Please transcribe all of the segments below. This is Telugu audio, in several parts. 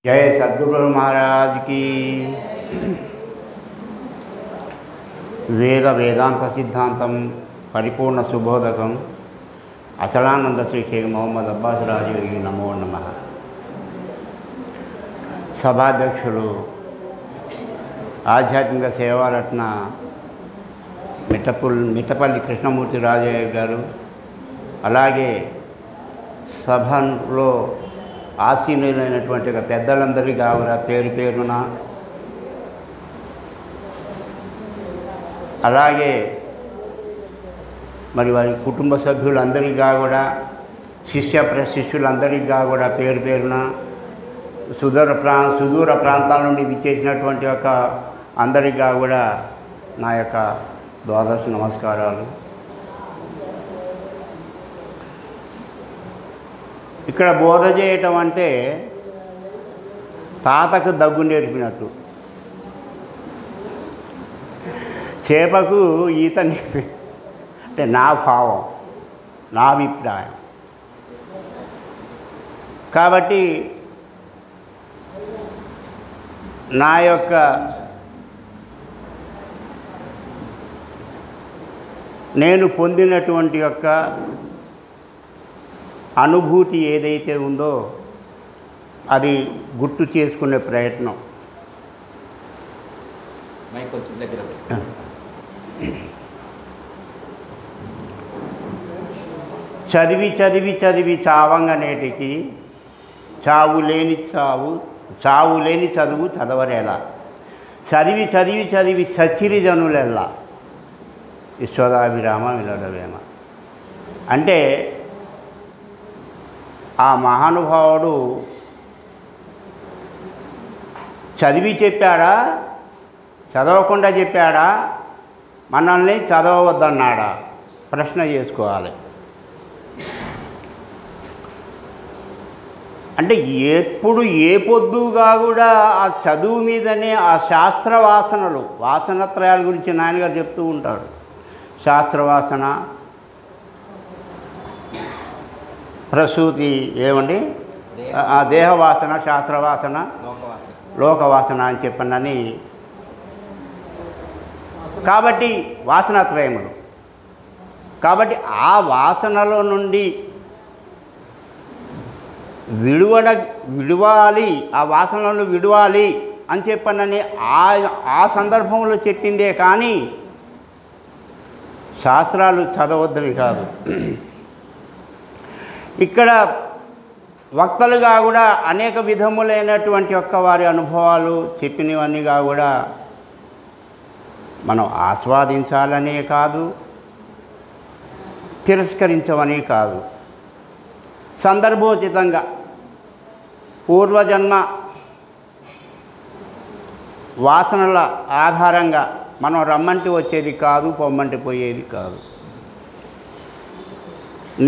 जय सद्गुरु महाराज की। वेदांत सिद्धांतम परिपूर्ण सुबोधकम अचलानंद श्री शेख मोहम्मद अब्बास राजयोगी नमो नमः। सभाध्यक्षुలు ఆధ్యాత్మిక సేవారత్న మిట్టపల్లి కృష్ణమూర్తి రాజయ్య గారు, అలాగే సభలో ఆసీనులైనటువంటి పెద్దలందరికీ కావురా పేరు పేరున, అలాగే మరి వారి కుటుంబ సభ్యులందరికీ కూడా, శిష్యులందరికీ కూడా పేరు పేరున, సుదూర ప్రాంతాల నుండి విచ్చేసినటువంటి అందరికీ కూడా నా యొక్క ద్వాదశ నమస్కారాలు. ఇక్కడ బోధ చేయటం అంటే తాతకు దగ్గు నేర్పినట్టు, చేపకు ఈత నేర్పి అంటే నా భావం, నా అభిప్రాయం. కాబట్టి నా యొక్క నేను పొందినటువంటి అనుభూతి ఏదైతే ఉందో అది గుర్తు చేసుకునే ప్రయత్నం. చదివి చదివి చదివి చావంగనేటికి చావు లేని చదువు చదవరేలా, చదివి చదివి చదివి చచ్చిరి జనులెల్లా విశ్వదాభిరామ వినరవేమ. అంటే ఆ మహానుభావుడు చదివి చెప్పాడా, చదవకుండా చెప్పాడా, మనల్ని చదవవద్దన్నాడా? ప్రశ్న చేసుకోవాలి. అంటే ఎప్పుడు ఏ పొద్దుగా కూడా ఆ చదువు మీదనే ఆ శాస్త్ర వాసనత్రయాల గురించి నాయనగారు చెప్తూ ఉంటాడు. శాస్త్రవాసన, ప్రసూతి ఏమండి, దేహవాసన, శాస్త్రవాసన, లోకవాసన అని చెప్పనని. కాబట్టి వాసనాత్రయములు. కాబట్టి ఆ వాసనలో నుండి విడవాలి, ఆ వాసనలను విడవాలి అని చెప్పనని ఆ సందర్భంలో చెప్పిందే కానీ శాస్త్రాలు చదవద్దని కాదు. ఇక్కడ వక్తలుగా కూడా అనేక విధములైనటువంటి వారి అనుభవాలు చెప్పినవన్నీగా కూడా మనం ఆస్వాదించాలనే కాదు, తిరస్కరించవనే కాదు. సందర్భోచితంగా పూర్వజన్మ వాసనల ఆధారంగా మనం రమ్మంటే వచ్చేది కాదు, పొమ్మంటే పోయేది కాదు.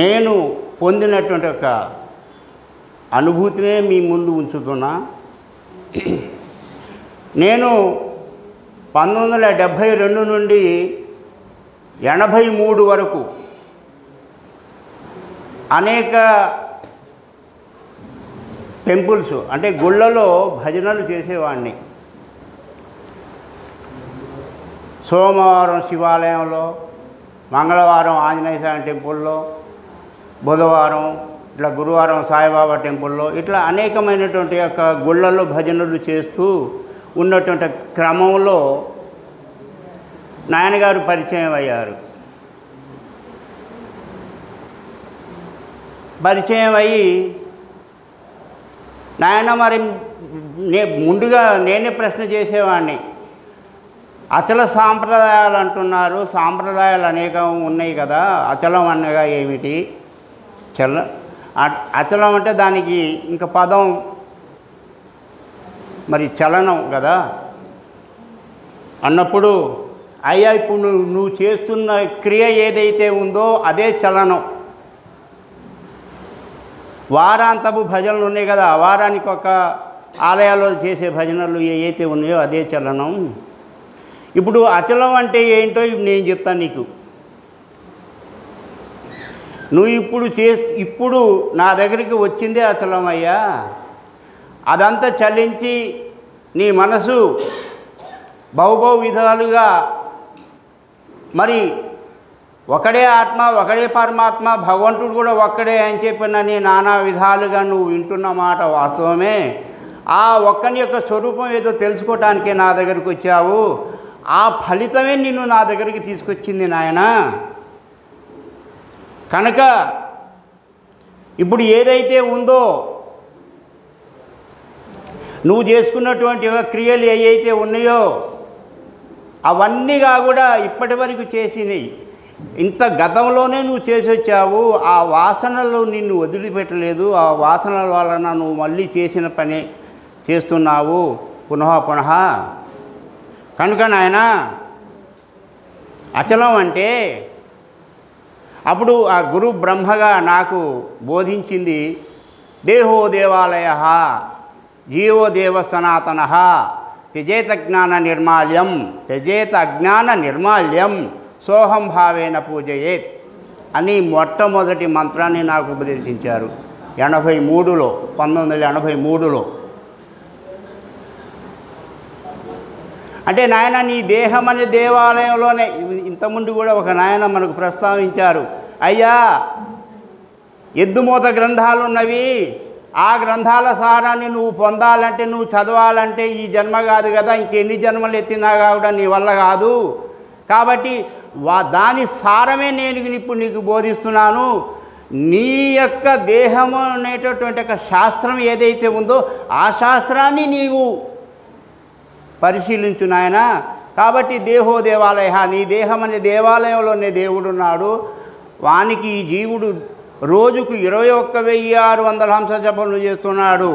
నేను పొందినటువంటి అనుభూతినే మీ ముందు ఉంచుతున్నా. నేను 1972 నుండి 83 వరకు అనేక టెంపుల్స్ అంటే గుళ్ళలో భజనలు చేసేవాడిని. సోమవారం శివాలయంలో, మంగళవారం ఆంజనేయ స్వామి టెంపుల్లో, బుధవారం ఇట్లా గురువారం సాయిబాబా టెంపుల్లో, ఇట్లా అనేకమైనటువంటి గుళ్ళల్లో భజనలు చేస్తూ ఉన్నటువంటి క్రమంలో నాయనగారు పరిచయం అయ్యారు. పరిచయం అయ్యి నాయన మరి ముందుగా నేనే ప్రశ్న చేసేవాడిని. అచల సాంప్రదాయాలు అంటున్నారు, సాంప్రదాయాలు అనేకం ఉన్నాయి కదా, అచలం అనగా ఏమిటి? అచలం అంటే దానికి ఇంక పదం మరి చలనం కదా అన్నప్పుడు, అయ్యా ఇప్పుడు నువ్వు చేస్తున్న క్రియ ఏదైతే ఉందో అదే చలనం. వారాంతపు భజనలు ఉన్నాయి కదా, వారానికి ఆలయాల్లో చేసే భజనలు ఏవైతే ఉన్నాయో అదే చలనం. ఇప్పుడు అచలం అంటే ఏంటో నేను చెప్తాను నీకు. నువ్వు ఇప్పుడు నా దగ్గరికి వచ్చిందే అచలమయ్యా. అదంతా చలించి నీ మనసు బహుబహు విధాలుగా మరి ఒకడే ఆత్మ, ఒకడే పరమాత్మ, భగవంతుడు కూడా ఒక్కడే అని చెప్పినని నానా విధాలుగా నువ్వు వింటున్న మాట వాస్తవమే. ఆ ఒక్కని యొక్క స్వరూపం ఏదో తెలుసుకోవటానికే నా దగ్గరికి వచ్చావు. ఆ ఫలితమే నిన్ను నా దగ్గరికి తీసుకొచ్చింది నాయన. కనుక ఇప్పుడు ఏదైతే ఉందో నువ్వు చేసుకున్నటువంటి క్రియలు ఏవైతే ఉన్నాయో అవన్నీగా కూడా ఇప్పటి వరకు చేసినవి, ఇంత గతంలోనే నువ్వు చేసి వచ్చావు. ఆ వాసనలు నిన్ను వదిలిపెట్టలేదు. ఆ వాసనల వలన నువ్వు మళ్ళీ చేసిన పని చేస్తున్నావు పునః పునః. కనుక నాయన అచలం అంటే అప్పుడు ఆ గురు బ్రహ్మగా నాకు బోధించింది దేహో దేవాలయ జీవో దేవ సనాతన త్యజేత జ్ఞాన నిర్మాల్యం త్యజేత అజ్ఞాన నిర్మాల్యం సోహం భావేన పూజయేత్ అని మొట్టమొదటి మంత్రాన్ని నాకు ఉపదేశించారు 1983లో. అంటే నాయన నీ దేహం అనే దేవాలయంలోనే ఇంతకుముందు కూడా ఒక నాయన మనకు ప్రస్తావించారు. అయ్యా ఎద్దుమూత గ్రంథాలు ఉన్నవి, ఆ గ్రంథాల సారాన్ని నువ్వు పొందాలంటే, నువ్వు చదవాలంటే ఈ జన్మ కాదు కదా, ఇంకెన్ని జన్మలు ఎత్తినా కూడా నీ వల్ల కాదు. కాబట్టి దాని సారమే నేను ఇప్పుడు నీకు బోధిస్తున్నాను. నీ యొక్క దేహము అనేటటువంటి ఒక శాస్త్రం ఏదైతే ఉందో ఆ శాస్త్రాన్ని నీవు పరిశీలించు నాయన. కాబట్టి దేహో దేవాలయ, నీ దేహం అనే దేవాలయంలోనే దేవుడున్నాడు. వానికి ఈ జీవుడు రోజుకు 21,600 హంస జపములు చేస్తున్నాడు.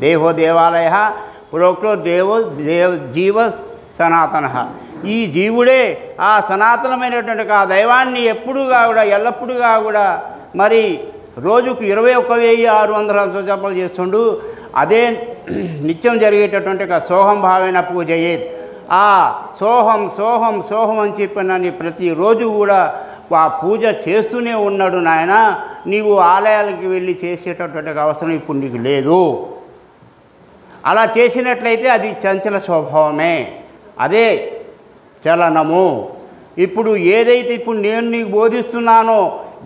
దేహో దేవాలయ ప్రోక్తో జీవ సనాతన. ఈ జీవుడే ఆ సనాతనమైనటువంటి ఆ దైవాన్ని ఎప్పుడుగా కూడా ఎల్లప్పుడుగా కూడా మరి రోజుకు 21,600 హంస జపాలు చేస్తుండు. అదే నిత్యం జరిగేటటువంటి సోహం భావన పూజయేత్. ఆ సోహం సోహం సోహం అని చెప్పినని ప్రతిరోజు కూడా ఆ పూజ చేస్తూనే ఉన్నాడు నాయన. నీవు ఆలయాలకు వెళ్ళి చేసేటటువంటి అవసరం ఇప్పుడు నీకు లేదు. అలా చేసినట్లయితే అది చంచల స్వభావమే, అదే చలనము. ఇప్పుడు ఏదైతే ఇప్పుడు నేను నీకు బోధిస్తున్నానో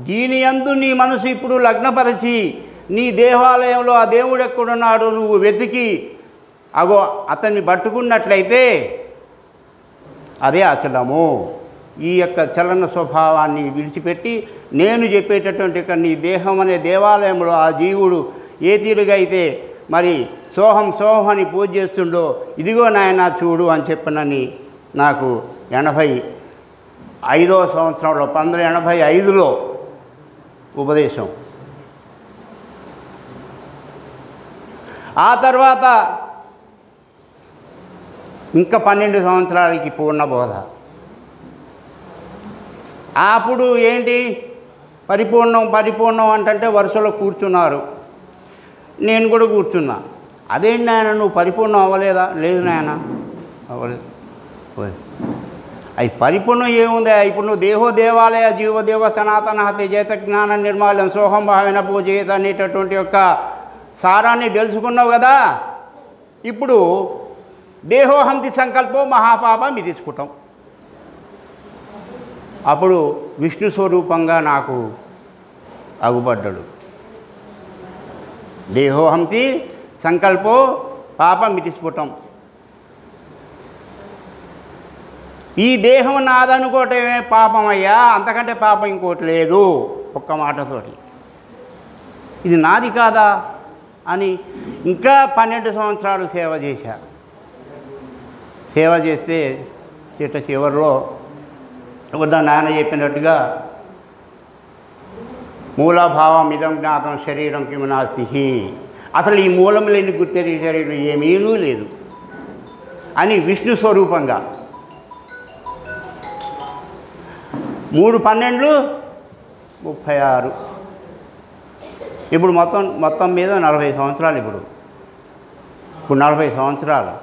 దీని యందు నీ మనసు ఇప్పుడు లగ్నపరిచి నీ దేవాలయంలో ఆ దేవుడు ఎక్కడున్నాడో నువ్వు వెతికి అగో అతన్ని పట్టుకున్నట్లయితే అదే అచలము. ఈ యొక్క చలన స్వభావాన్ని విడిచిపెట్టి నేను చెప్పేటటువంటి నీ దేహం అనే దేవాలయంలో ఆ జీవుడు ఏ తీరుగా అయితే మరి సోహం సోహం అని పూజ చేస్తుండో ఇదిగో నాయన చూడు అని చెప్పనని నాకు 85వ సంవత్సరంలో 1985లో ఉపదేశం. ఆ తర్వాత ఇంకా 12 సంవత్సరాలకి పూర్ణబోధ. అప్పుడు ఏంటి పరిపూర్ణం అంటే వరుసలో కూర్చున్నారు. నేను కూడా కూర్చున్నా. అదేంటి నాయన నువ్వు పరిపూర్ణం అవ్వలేదా? లేదు నాయన అవ్వలేదు. అది పరిపూర్ణం ఏముంది? ఇప్పుడు నువ్వు దేహో దేవాలయ జీవదేవ సనాతన త్యజేత జ్ఞాన నిర్మాల్యం సోహం భావన పూజయేత్ అనేటటువంటి యొక్క సారాన్ని తెలుసుకున్నావు కదా. ఇప్పుడు దేహోహంతి సంకల్పం మహాపాపం ఇది స్ఫుటం. అప్పుడు విష్ణు స్వరూపంగా నాకు అగుపడ్డాడు. దేహోహంతి సంకల్పో పాపం ఇది స్ఫుటం. ఈ దేహం నాదనుకోవటమే పాపమయ్యా, అంతకంటే పాపం ఇంకోటి లేదు. ఒక్క మాటతోటి ఇది నాది కాదా అని ఇంకా 12 సంవత్సరాలు సేవ చేశా. సేవ చేస్తే చివరిలో నాన్న చెప్పినట్టుగా మూలభావం ఇదం జ్ఞాతం శరీరం కిమ నాస్తి. అసలు ఈ మూలం లేని గుర్తెరి శరీరం ఏమీనూ లేదు అని విష్ణు స్వరూపంగా 3/12/36 ఇప్పుడు మొత్తం మీద 40 సంవత్సరాలు. ఇప్పుడు 40 సంవత్సరాలు.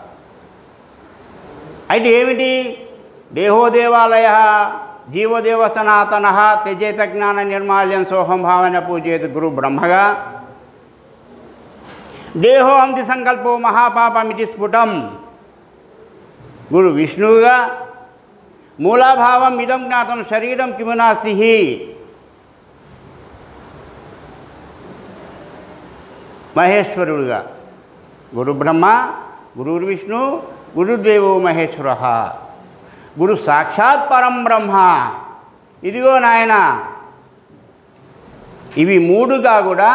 అయితే ఏమిటి? దేహో దేవాలయ జీవదేవ సనాతన త్యజేత జ్ఞాన నిర్మాల్యం సోహం భావన పూజయేత్ గురు బ్రహ్మగా దేహో అంతి సంకల్పో మహాపాపమితి స్ఫుటం. గురు విష్ణువుగా మూలాభావం ఇదం జ్ఞాతం శరీరం కిము నాస్తి. మహేశ్వరుడుగా గురు బ్రహ్మ, గురుర్ విష్ణు, గురుదేవో మహేశ్వర, గురు సాక్షాత్ పరం బ్రహ్మ. ఇదిగో నాయన, ఇవి మూడుగా కూడా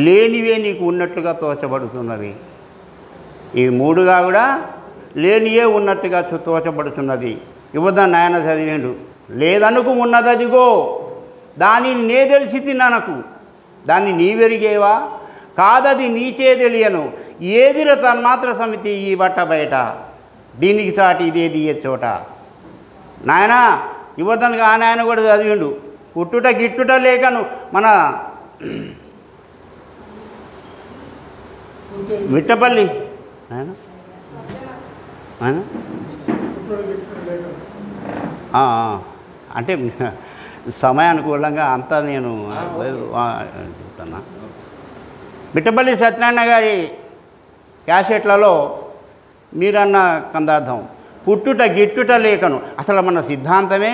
లేనివే నీకు ఉన్నట్టుగా తోచబడుతున్నది. ఇవి మూడుగా కూడా లేనియే ఉన్నట్టుగా తోచబడుతున్నది. ఇవ్వదా నాయన చదివేండు. లేదనుకు ఉన్నదదిగో దానిని నే తెలిసి తిననకు, దాన్ని నీవెరిగేవా కాదది నీచే తెలియను. ఏదిర తన్మాత్ర సమితి ఈ బట్ట బయట, దీనికి సాటి ఇదేది ఏ చోట. నాయన ఇవ్వదానికి ఆ నాయన కూడా చదివిండు. పుట్టుట గిట్టుట లేకను మన మిట్టపల్లి ఆయన అంటే సమయానుకూలంగా అంతా నేను చెప్తున్నా. మిట్టపల్లి సత్యనారాయణ గారి క్యాసెట్లలో మీరన్న కందార్థం పుట్టుట గిట్టుట లేకను. అసలు మన సిద్ధాంతమే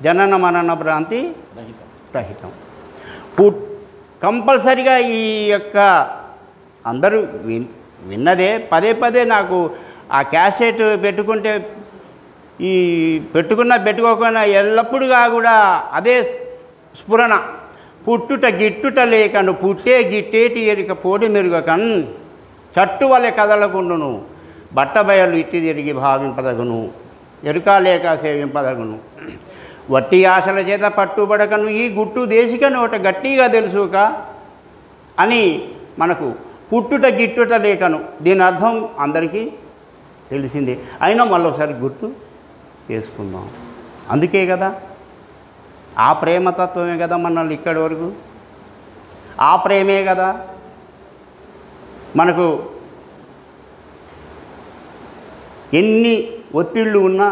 జనన మరణ భ్రాంతి రహితం. కంపల్సరిగా ఈ యొక్క అందరూ విన్నదే పదే పదే నాకు ఆ క్యాసెట్ పెట్టుకుంటే ఈ పెట్టుకోకుండా ఎల్లప్పుడుగా కూడా అదే స్ఫురణ. పుట్టుట గిట్టుట లేకను పుట్టే గిట్టేటి ఎరిక పోటీ మెరుగకన్ చట్టు వలె కదలకుండును బట్టబయలు ఇట్టి తిరిగి భావింపదగును ఎరుక లేక సేవింపదగును. వట్టి ఆశల చేత పట్టుబడకను ఈ గుట్టు దేశిక నోట గట్టిగా తెలుసుక అని మనకు పుట్టుట గిట్టుట లేకను దీని అర్థం అందరికీ తెలిసిందే. అయినా మళ్ళొకసారి గుర్తు చేసుకుందాం. అందుకే కదా ఆ ప్రేమతత్వమే కదా మనల్ని ఇక్కడి వరకు, ఆ ప్రేమే కదా మనకు ఎన్ని ఒత్తిళ్ళు ఉన్నా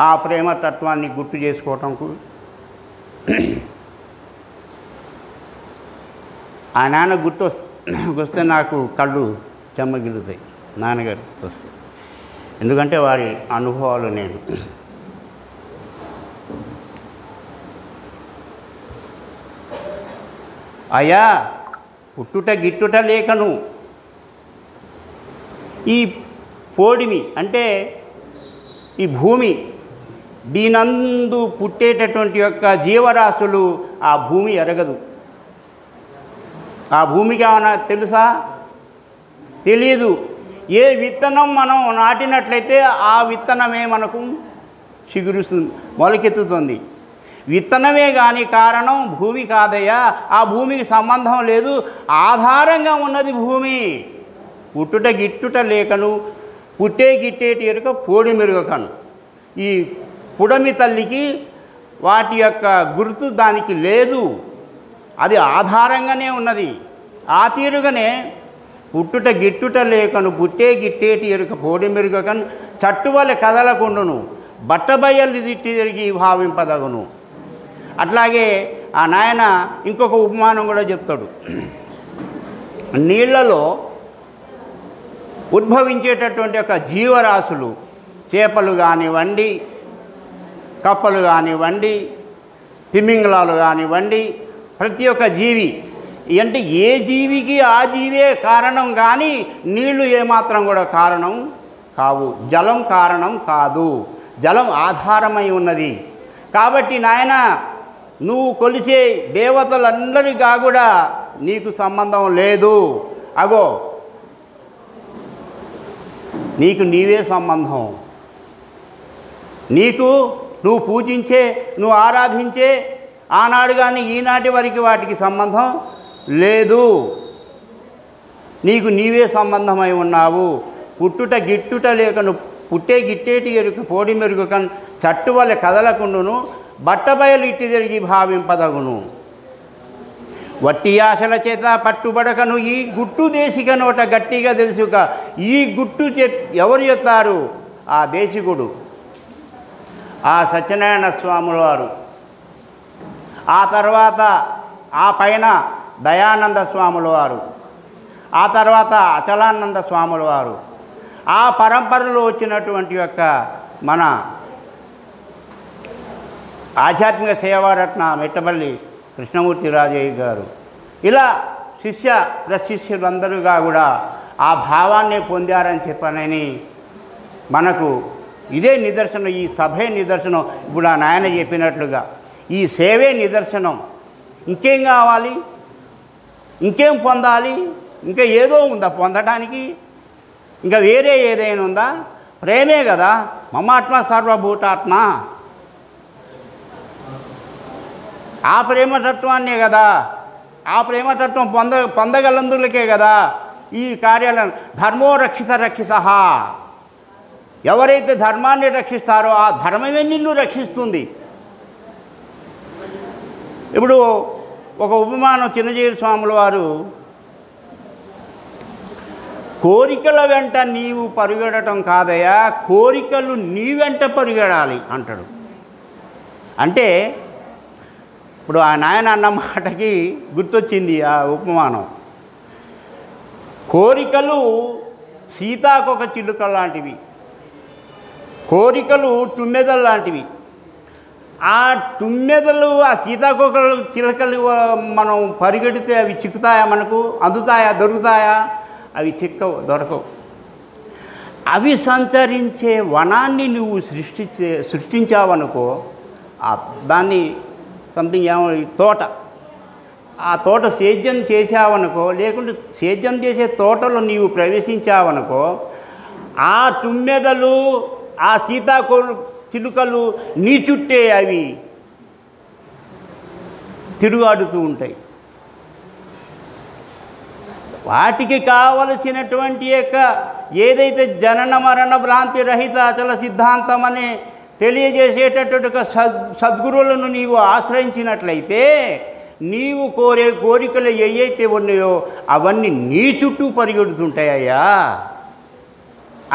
ఆ ప్రేమతత్వాన్ని గుర్తు చేసుకోవటంకు ఆ నాన్న గుర్తు వస్తే నాకు కళ్ళు చెమ్మగిలుతాయి. నాన్నగారు వస్తే, ఎందుకంటే వారి అనుభవాలు నేను అయ్యా పుట్టుట గిట్టుట లేకను ఈ పోడిమి అంటే ఈ భూమి దీనందు పుట్టేటటువంటి యొక్క జీవరాశులు ఆ భూమి ఎరగదు. ఆ భూమికి ఏమైనా తెలుసా? తెలియదు. ఏ విత్తనం మనం నాటినట్లయితే ఆ విత్తనమే మనకు చిగురుస్తుంది, మొలకెత్తుతుంది. విత్తనమే కానీ కారణం భూమి కాదయ్యా. ఆ భూమికి సంబంధం లేదు, ఆధారంగా ఉన్నది భూమి. పుట్టుట గిట్టుట లేకను పుట్టే గిట్టేటి ఎరుక పోడి మెరుగకను. ఈ పుడమి తల్లికి వాటి యొక్క గుర్తు దానికి లేదు, అది ఆధారంగానే ఉన్నది. ఆ తీరుగానే పుట్టుట గిట్టుట లేకను పుట్టే గిట్టేటి ఎరుక పోడి మెరుగకను చట్టువలె కదలకుండును బట్టబయలు తిట్టి తిరిగి భావింపదగును. అట్లాగే ఆ నాయన ఇంకొక ఉపమానం కూడా చెప్తాడు. నీళ్లలో ఉద్భవించేటటువంటి యొక్క జీవరాశులు చేపలు కానివ్వండి, కప్పలు కానివ్వండి, తిమింగలాలు కానివ్వండి, ప్రతి ఒక్క జీవి అంటే ఏ జీవికి ఆ జీవే కారణం, కానీ నీళ్లు ఏమాత్రం కూడా కారణం కావు. జలం కారణం కాదు, జలం ఆధారమై ఉన్నది. కాబట్టి నాయన నువ్వు కొలిచే దేవతలందరిగా కూడా నీకు సంబంధం లేదు. అగో నీకు నీవే సంబంధం. నీకు నువ్వు పూజించే, నువ్వు ఆరాధించే ఆనాడు కానీ ఈనాటి వరకు వాటికి సంబంధం లేదు. నీకు నీవే సంబంధమై ఉన్నావు. పుట్టుట గిట్టుట లేకను పుట్టే గిట్టేటి ఎరుక పోడి మెరుగుకను చట్టు వల్ల కదలకుండును బట్టబయలు ఇట్టి తిరిగి భావింపదగును. వట్టి ఆశల చేత పట్టుబడకను ఈ గుట్టు దేశిక నోట గట్టిగా తెలుసుక. ఈ గుట్టు ఎవరు చెప్తారు? ఆ దేశికుడు, ఆ సత్యనారాయణ స్వాముల వారు. ఆ తర్వాత ఆ పైన దయానంద స్వాముల వారు, ఆ తర్వాత అచలానంద స్వాముల వారు, ఆ పరంపరలో వచ్చినటువంటి యొక్క మన ఆధ్యాత్మిక సేవారత్న మెట్టపల్లి కృష్ణమూర్తి రాజయ్య గారు, ఇలా శిష్య ప్రశిష్యులందరూగా కూడా ఆ భావాన్ని పొందారని చెప్పనని మనకు ఇదే నిదర్శనం, ఈ సభే నిదర్శనం. ఇప్పుడు ఆ నాయన చెప్పినట్లుగా ఈ సేవే నిదర్శనం. ఇంకేం కావాలి, ఇంకేం పొందాలి, ఇంకా ఏదో ఉందా పొందడానికి, ఇంకా వేరే ఏదైనా ఉందా? ప్రేమే కదా, మమాత్మ సర్వభూతాత్మ, ఆ ప్రేమతత్వాన్నే కదా, ఆ ప్రేమతత్వం పొందగలందులకే కదా ఈ కార్యాలను. ధర్మో రక్షిత రక్షిత, ఎవరైతే ధర్మాన్ని రక్షిస్తారో ఆ ధర్మమే నిన్ను రక్షిస్తుంది. ఇప్పుడు ఒక ఉపమానం చిన్నజీవి స్వాముల వారు, కోరికల వెంట నీవు పరుగెడటం కాదయా, కోరికలు నీ వెంట పరుగెడాలి అంటాడు. అంటే ఇప్పుడు ఆ నాయన అన్న మాటకి గుర్తొచ్చింది ఆ ఉపమానం. కోరికలు సీతాకొక చిలుక లాంటివి, కోరికలు తుమ్మెదలు లాంటివి. ఆ తుమ్మెదలు, ఆ సీతాకొక చిలుకలు మనం పరిగెడితే అవి చిక్కుతాయా, మనకు అందుతాయా, దొరుకుతాయా? అవి చిక్కవు, దొరకవు. అవి సంచరించే వనాన్ని నువ్వు సృష్టించావనుకో, దాన్ని సంథింగ్ ఏమో తోట, ఆ తోట సేద్యం చేసావనుకో, లేకుంటే సేద్యం చేసే తోటలో నీవు ప్రవేశించావనుకో, ఆ తుమ్మెదలు, ఆ సీతాకోలు చిలుకలు నీ చుట్టే అవి తిరుగాడుతూ ఉంటాయి. వాటికి కావలసినటువంటి యొక్క ఏదైతే జనన మరణ భ్రాంతి రహిత అచల సిద్ధాంతం అని తెలియజేసేటటువంటి సద్గురువులను నీవు ఆశ్రయించినట్లయితే నీవు కోరే కోరికలు ఏవైతే ఉన్నాయో అవన్నీ నీ చుట్టూ పరిగెడుతుంటాయ్యా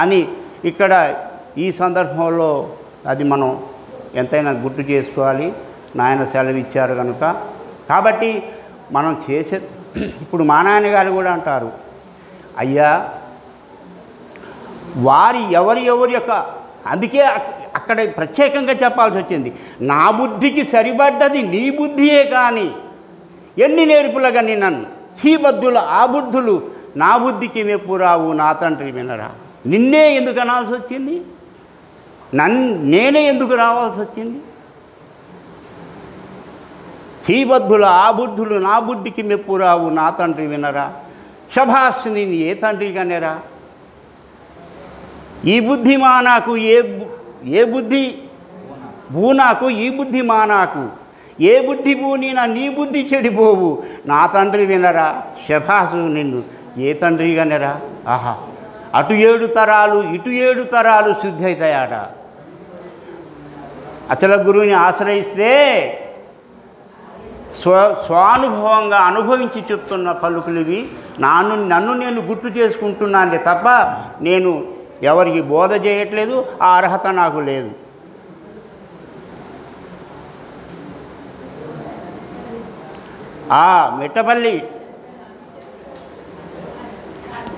అని ఇక్కడ ఈ సందర్భంలో అది మనం ఎంతైనా గుర్తు చేసుకోవాలి. నాయన సెలవు ఇచ్చారు కనుక. కాబట్టి మనం చేసే, ఇప్పుడు మా నాన్నగారు కూడా అంటారు, అయ్యా ఎవరి యొక్క, అందుకే అక్కడ ప్రత్యేకంగా చెప్పాల్సి వచ్చింది, నా బుద్ధికి సరిపడ్డది నీ బుద్ధియే కానీ ఎన్ని నేర్పులగని నన్ను ఈ బుద్ధులు ఆ బుద్ధులు నా బుద్ధికి మెప్పురావు నా తండ్రి వినరా. నిన్నే ఎందుకు అనాల్సి వచ్చింది, నేనే ఎందుకు రావాల్సి వచ్చింది? ఈ బుద్ధులు ఆ బుద్ధులు నా బుద్ధికి మెప్పురావు నా తండ్రి వినరా. శభాస్, నేను ఏ తండ్రి కనేరా? ఈ బుద్ధి మా నాకు ఏ బుద్ధి భూనాకు, ఈ బుద్ధి మా నాకు ఏ బుద్ధి భూనినా నీ బుద్ధి చెడిపోవు నా తండ్రి వినరా. శభాసు, నిన్ను ఏ తండ్రి కనేరా. ఆహా, అటు 7 తరాలు ఇటు 7 తరాలు శుద్ధి అవుతాయట. అచల గురువుని ఆశ్రయిస్తే స్వానుభవంగా అనుభవించి చెప్తున్న పలుకులు ఇవి. నన్ను నేను గుర్తు చేసుకుంటున్నానే తప్ప నేను ఎవరికి బోధ చేయట్లేదు, ఆ అర్హత నాకు లేదు. ఆ మెట్టపల్లి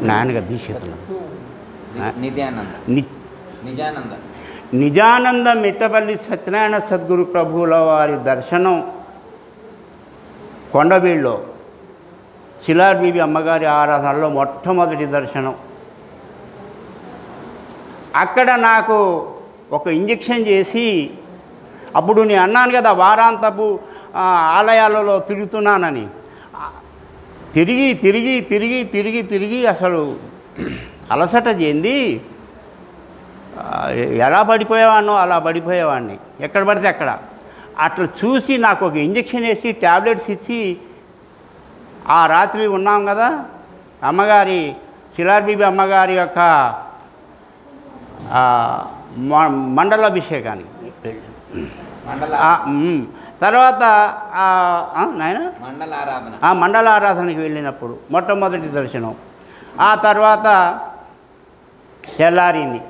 నాన్నగా దీక్షితులు నిజానంద మెట్టపల్లి సత్యనారాయణ సద్గురు ప్రభువుల వారి దర్శనం కొండవీళ్ళలో శిలార్బీబి అమ్మగారి ఆరాధనలో మొట్టమొదటి దర్శనం. అక్కడ నాకు ఒక ఇంజెక్షన్ చేసి, అప్పుడు నేను అన్నాను కదా వారాంతపు ఆలయాలలో తిరుగుతున్నానని, తిరిగి తిరిగి తిరిగి తిరిగి తిరిగి అసలు అలసట చెంది ఎలా పడిపోయేవాడినో అలా పడిపోయేవాడిని, ఎక్కడ పడితే అక్కడ. అట్లా చూసి నాకు ఒక ఇంజెక్షన్ వేసి ట్యాబ్లెట్స్ ఇచ్చి, ఆ రాత్రి ఉన్నాం కదా అమ్మగారి శిలార్బీబి అమ్మగారి యొక్క మండలాభిషేకానికి తర్వాత నాయన మండలారాధనకి వెళ్ళినప్పుడు మొట్టమొదటి దర్శనం. ఆ తర్వాత తెల్లారింది,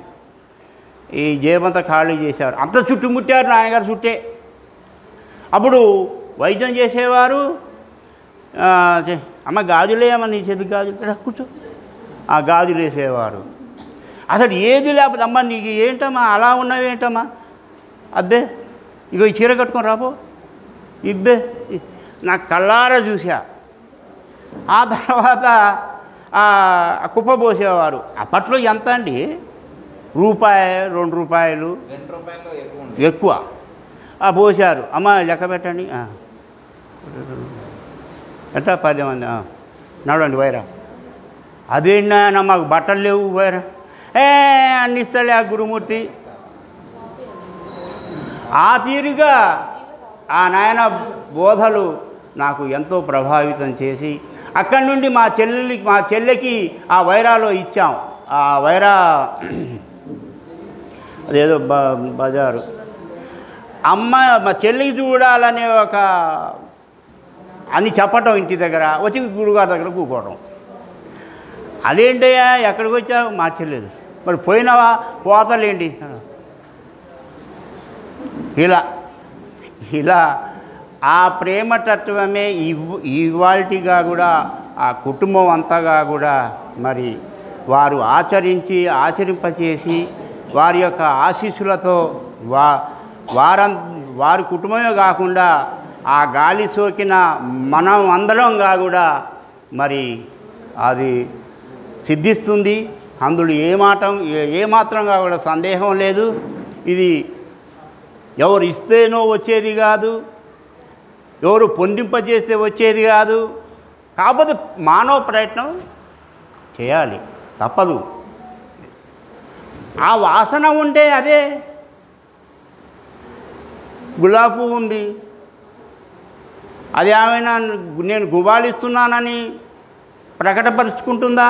ఈ జయమంతా ఖాళీ చేశారు, అంత చుట్టుముట్టారు నాన్నగారు చుట్టే. అప్పుడు వైద్యం చేసేవారు, అమ్మ గాజులేమని నీ చేతికి గాజులు ఇక్కడ కూర్చో. ఆ గాజులు వేసేవారు. అసలు ఏది లేకపోతే అమ్మ నీకు ఏంటమ్మా అలా ఉన్నవేంటమ్మా, అద్దే ఇగో ఈ చీర కట్టుకొని రాపో, ఇద్దే నాకు కళ్ళారా చూసా. ఆ తర్వాత కుప్ప పోసేవారు. అప్పట్లో ఎంత అండి, రూపాయి 2 రూపాయలు ఎక్కువ పోసారు. అమ్మ లెక్క పెట్టండి, ఎంత 10 మంది నడవండి వైరా. అదేంటన్నా మాకు బట్టలు లేవు వైరా, అన్ని ఇస్తాలే ఆ గురుమూర్తి. ఆ తీరుగా ఆ నాయన బోధలు నాకు ఎంతో ప్రభావితం చేసి అక్కడి నుండి మా చెల్లెకి ఆ వైరాలో ఇచ్చాం. ఆ వైరా అదేదో బజారు అమ్మ మా చెల్లికి చూడాలనే ఒక అని చెప్పటం, ఇంటి దగ్గర వచ్చి గురుగారి దగ్గర కూకోవడం. అదేంటయ్యా ఎక్కడికి వచ్చావు, మా చెల్లెలు. మరి పోయినావా, పోతలేండి. ఇలా ఆ ప్రేమ తత్వమే ఇవాల్టిగా కూడా ఆ కుటుంబం అంతగా కూడా మరి వారు ఆచరింపచేసి వారి యొక్క ఆశీస్సులతో వారి కుటుంబమే కాకుండా ఆ గాలి సోకిన మనం అందరంగా కూడా మరి అది సిద్ధిస్తుంది. అందులో ఏమాత్రంగా కూడా సందేహం లేదు. ఇది ఎవరు ఇస్తేనో వచ్చేది కాదు, ఎవరు పొందింపజేస్తే వచ్చేది కాదు. కాకపోతే మానవ ప్రయత్నం చేయాలి, తప్పదు. ఆ వాసన ఉంటే అదే గులాబీ పువ్వు ఉంది, అది ఏమైనా నేను గుబాళిస్తున్నానని ప్రకటపరుచుకుంటుందా?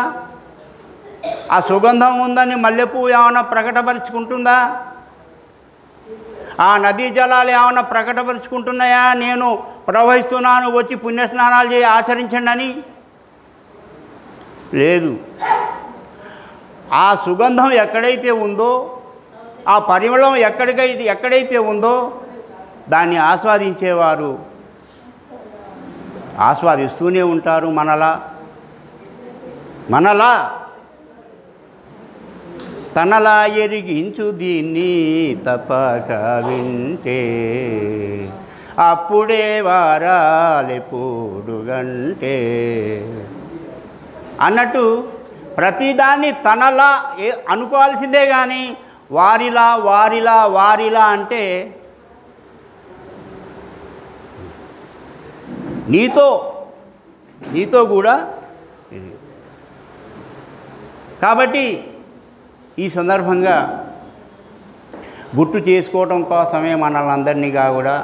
ఆ సుగంధం ఉందని మల్లెపువ్వు ఏమైనా ప్రకటపరుచుకుంటుందా? ఆ నదీ జలాలు ఏమైనా ప్రకటపరుచుకుంటున్నాయా, నేను ప్రవహిస్తున్నాను వచ్చి పుణ్యస్నానాలు చేసి ఆచరించండి అని? లేదు. ఆ సుగంధం ఎక్కడైతే ఉందో, ఆ పరిమళం ఎక్కడైతే ఉందో దాన్ని ఆస్వాదించేవారు ఆస్వాదిస్తూనే ఉంటారు. మనలా తనలా ఎరిగించు దీన్ని తప్పక వింటే, అప్పుడే వారాలెప్పుడు గంటే అన్నట్టు ప్రతిదాన్ని తనలా అనుకోవాల్సిందే. కానీ వారిలా అంటే నీతో కూడా ఇది. కాబట్టి ఈ సందర్భంగా గుర్తు చేసుకోవటం కోసమే మనల్ని కూడా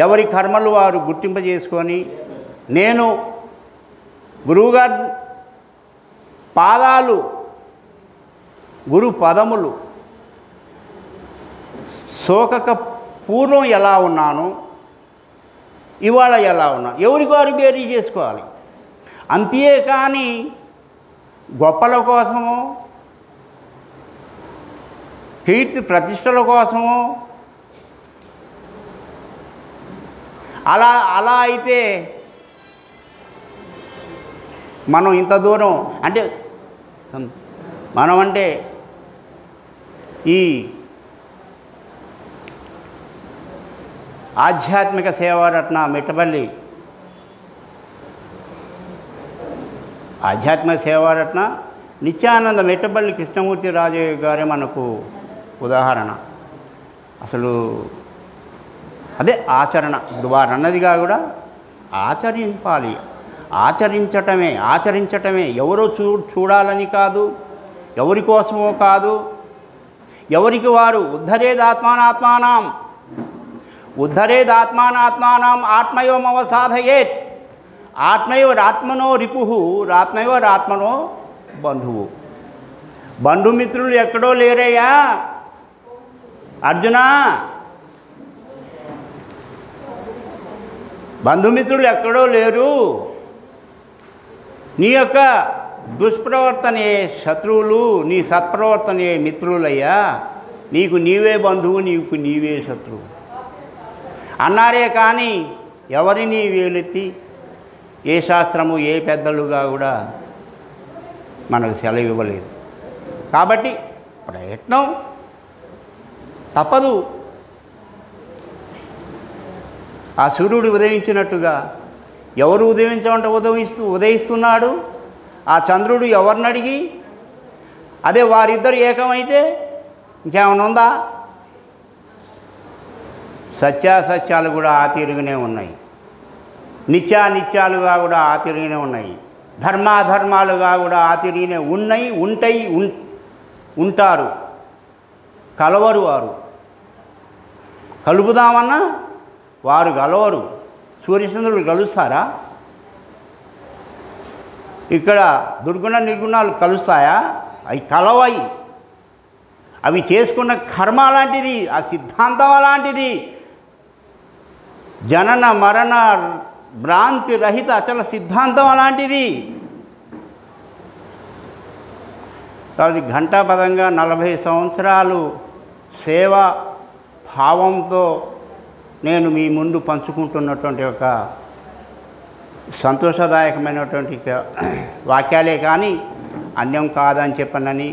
ఎవరి కర్మలు వారు గుర్తింపజేసుకొని, నేను గురువుగారి పాదాలు, గురు పదములు సోకక పూర్వం ఎలా ఉన్నాను, ఇవాళ ఎలా ఉన్నాను, ఎవరికి వారు బేరీ చేసుకోవాలి. అంతే కానీ గొప్పల కోసమో కీర్తి ప్రతిష్టల కోసమో అలా అయితే మనం ఇంత దూరం అంటే ఈ ఆధ్యాత్మిక సేవారత్న మిట్టపల్లి ఆధ్యాత్మిక సేవారత్న నిత్యానంద మిట్టపల్లి కృష్ణమూర్తి రాజయ్య గారే మనకు ఉదాహరణ. అసలు అదే ఆచరణ. ఇప్పుడు వారు అన్నదిగా కూడా ఆచరింపాలి, ఆచరించటమే ఎవరో చూడాలని కాదు, ఎవరి కోసమో కాదు, ఎవరికి వారు ఉద్ధరేదాత్మానాత్మానం ఆత్మయోమవసాధయేత్ ఆత్మయోరాత్మనో రిపుః ఆత్మయోరాత్మనో బంధువు. బంధుమిత్రులు ఎక్కడో లేరయ్యా అర్జున, బంధుమిత్రులు ఎక్కడో లేరు. నీ యొక్క దుష్ప్రవర్తనే శత్రువులు, నీ సత్ప్రవర్తనే మిత్రులయ్యా. నీకు నీవే బంధువు, నీకు నీవే శత్రువు అన్నారే కానీ ఎవరిని వేలెత్తి ఏ శాస్త్రము ఏ పెద్దలుగా కూడా మనకు సెలవు ఇవ్వలేదు. కాబట్టి ప్రయత్నం తప్పదు. ఆ సూర్యుడు ఉదయించినట్టుగా ఎవరు ఉదయించమంటే ఉదయిస్తున్నాడు. ఆ చంద్రుడు ఎవరిని అడిగి, అదే వారిద్దరు ఏకమైతే ఇంకేమైనా ఉందా? సత్యాసత్యాలు కూడా ఆ తీరుగానే ఉన్నాయి, నిత్యానిత్యాలుగా కూడా ఆ తీరుగానే ఉన్నాయి, ధర్మాధర్మాలుగా కూడా ఆ తీరుగానే ఉన్నాయి, ఉంటారు. కలవరు వారు, కలుపుదామన్నా వారు కలవరు. సూర్యచంద్రుడు కలుస్తారా? ఇక్కడ దుర్గుణ నిర్గుణాలు కలుస్తాయా? అవి కలవయి. అవి చేసుకున్న కర్మ అలాంటిది, ఆ సిద్ధాంతం అలాంటిది. జనన మరణ భ్రాంతి రహిత అచల సిద్ధాంతం అలాంటిది. కాబట్టి ఘంటాపదంగా 40 సంవత్సరాలు సేవా భావంతో నేను మీ ముందు పంచుకుంటున్నటువంటి ఒక సంతోషదాయకమైనటువంటి వాక్యాలే కానీ అన్యం కాదని చెప్పనని,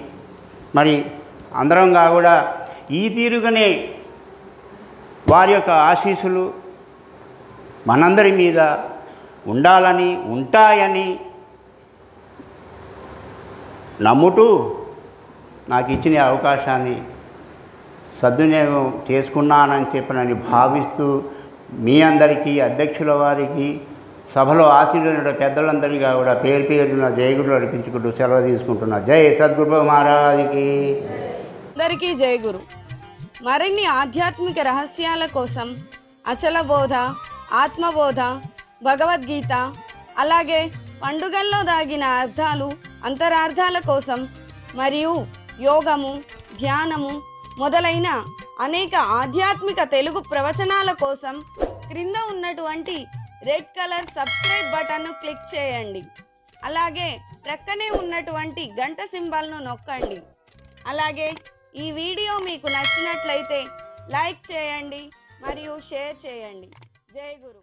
మరి అందరంగా కూడా ఈ తీరుగానే వారి యొక్క ఆశీస్సులు మనందరి మీద ఉండాలని, ఉంటాయని నమ్ముతూ నాకు ఇచ్చిన అవకాశాన్ని సద్వినియోగం చేసుకున్నానని చెప్పనని భావిస్తూ మీ అందరికీ, అధ్యక్షుల వారికి, సభలో ఆశీర్వదించిన పెద్దలందరికీ కూడా పేరు పేరున జయగురులు అర్పించుకుంటూ సెలవు తీసుకుంటున్నా. జై సద్గురు మహారాజ్కి. అందరికీ జయగురు. మరిన్ని ఆధ్యాత్మిక రహస్యాల కోసం అచల బోధ, ఆత్మబోధ, భగవద్గీత, అలాగే పండుగల్లో దాగిన అర్థాలు, అంతరార్థాల కోసం మరియు యోగము, ధ్యానము మొదలైన అనేక ఆధ్యాత్మిక తెలుగు ప్రవచనాల కోసం క్రింద ఉన్నటువంటి రెడ్ కలర్ సబ్స్క్రైబ్ బటన్ను క్లిక్ చేయండి. అలాగే ప్రక్కనే ఉన్నటువంటి గంట సింబల్ను నొక్కండి. అలాగే ఈ వీడియో మీకు నచ్చినట్లయితే లైక్ చేయండి మరియు షేర్ చేయండి. జై గురు.